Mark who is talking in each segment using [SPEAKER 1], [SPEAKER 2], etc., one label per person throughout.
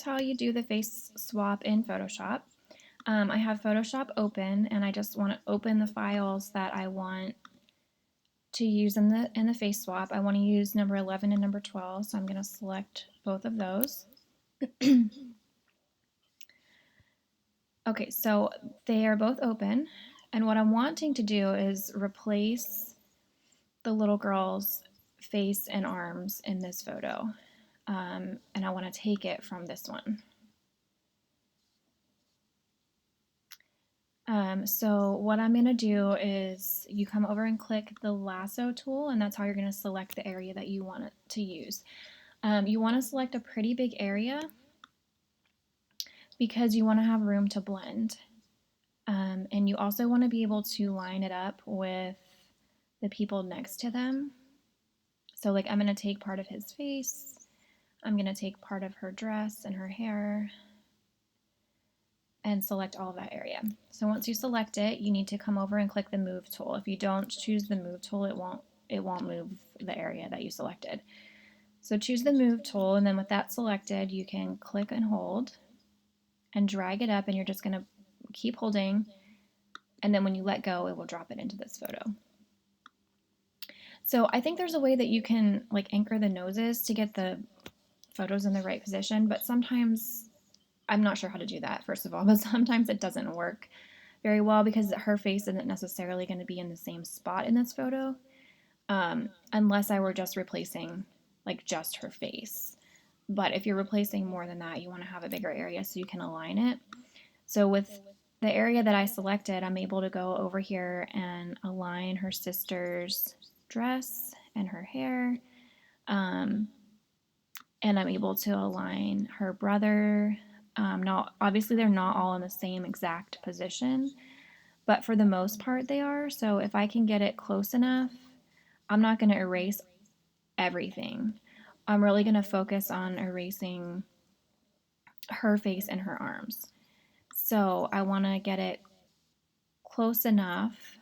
[SPEAKER 1] how you do the face swap in Photoshop. I have Photoshop open and I just want to open the files that I want to use in the face swap. I want to use number 11 and number 12, so I'm going to select both of those. Okay, so they are both open, and what I'm wanting to do is replace the little girl's face and arms in this photo, and I want to take it from this one. So what I'm going to do is you come over and click the lasso tool, and that's how you're going to select the area that you want to use. You want to select a pretty big area because you want to have room to blend. And you also want to be able to line it up with the people next to them. So like I'm going to take part of his face, I'm going to take part of her dress and her hair, and select all of that area. So once you select it, you need to come over and click the move tool. If you don't choose the move tool, it won't move the area that you selected. So choose the move tool, and then with that selected, you can click and hold and drag it up, and you're just going to keep holding, and then when you let go, it will drop it into this photo. So I think there's a way that you can like anchor the noses to get the photos in the right position, but sometimes I'm not sure how to do that, first of all, but sometimes it doesn't work very well because her face isn't necessarily going to be in the same spot in this photo, unless I were just replacing like just her face. But if you're replacing more than that, you want to have a bigger area so you can align it. So with the area that I selected, I'm able to go over here and align her sister's dress and her hair. And I'm able to align her brother. Obviously, they're not all in the same exact position, but for the most part, they are. So if I can get it close enough, I'm not going to erase everything. I'm really going to focus on erasing her face and her arms. So I want to get it close enough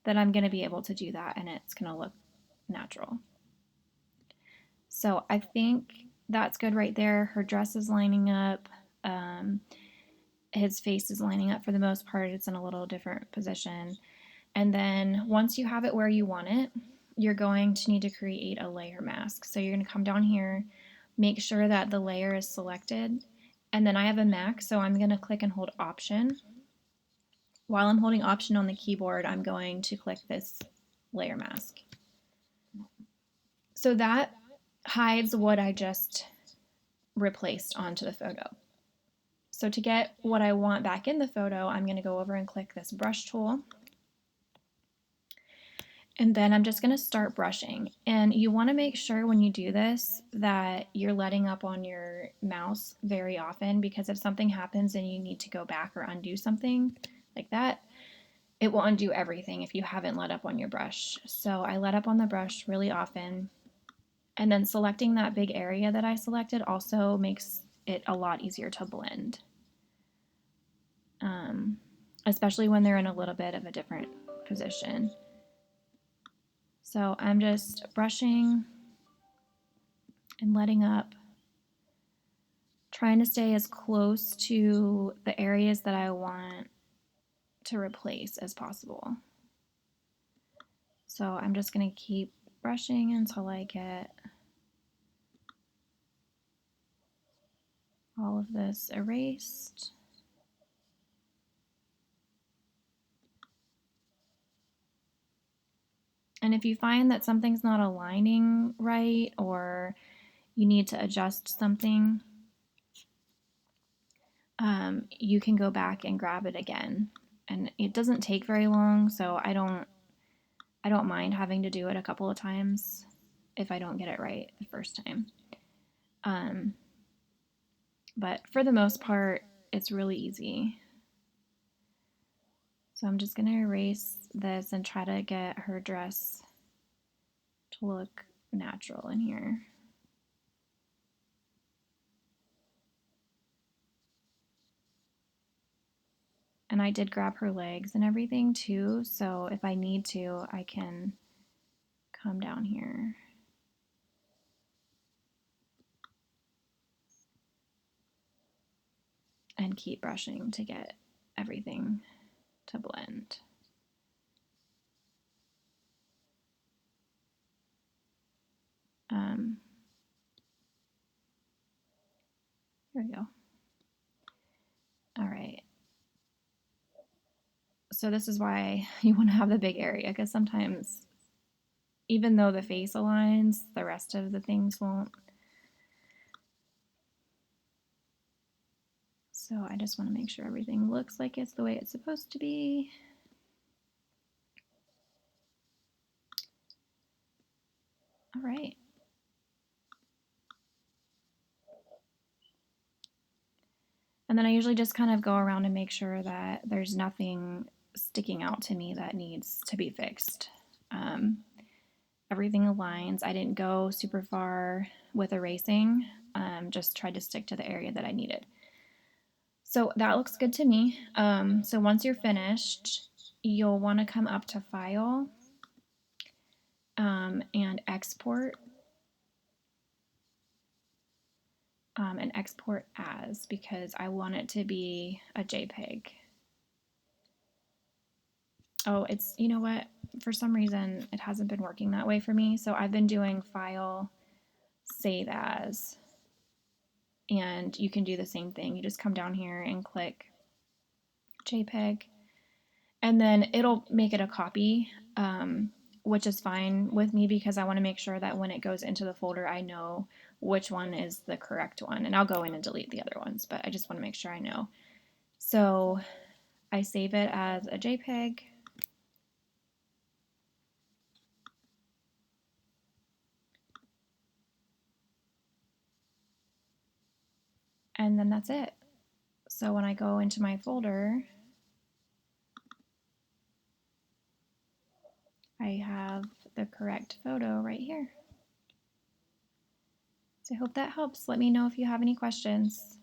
[SPEAKER 1] that I'm going to be able to do that and it's going to look natural. So I think that's good right there. Her dress is lining up. His face is lining up for the most part. It's in a little different position. And then once you have it where you want it, you're going to need to create a layer mask. So you're going to come down here, make sure that the layer is selected. And then I have a Mac, so I'm going to click and hold Option. While I'm holding Option on the keyboard, I'm going to click this layer mask. So that hides what I just replaced onto the photo. So to get what I want back in the photo, I'm going to go over and click this brush tool. And then I'm just going to start brushing. And you want to make sure when you do this that you're letting up on your mouse very often, because if something happens and you need to go back or undo something like that, it will undo everything if you haven't let up on your brush. So I let up on the brush really often. And then selecting that big area that I selected also makes it a lot easier to blend, especially when they're in a little bit of a different position. So I'm just brushing and letting up, trying to stay as close to the areas that I want to replace as possible. So I'm just going to keep brushing until I get all of this erased. And if you find that something's not aligning right or you need to adjust something, you can go back and grab it again. And it doesn't take very long, so I don't mind having to do it a couple of times if I don't get it right the first time. But for the most part, it's really easy. So I'm just going to erase this and try to get her dress to look natural in here. And I did grab her legs and everything too, so if I need to, I can come down here. keep brushing to get everything to blend. Here we go. All right. So this is why you want to have the big area, because sometimes even though the face aligns, the rest of the things won't. So I just want to make sure everything looks like it's the way it's supposed to be. All right. And then I usually just kind of go around and make sure that there's nothing sticking out to me that needs to be fixed. Everything aligns. I didn't go super far with erasing, just tried to stick to the area that I needed. So that looks good to me. So once you're finished, you'll want to come up to File and Export. And export as, because I want it to be a JPEG. Oh, it's, you know what? For some reason, it hasn't been working that way for me. So I've been doing File, Save As, and you can do the same thing. You just come down here and click JPEG, and then it'll make it a copy, which is fine with me because I want to make sure that when it goes into the folder, I know which one is the correct one. And I'll go in and delete the other ones, but I just want to make sure I know. So I save it as a JPEG. And then that's it. So when I go into my folder, I have the correct photo right here. So I hope that helps. Let me know if you have any questions.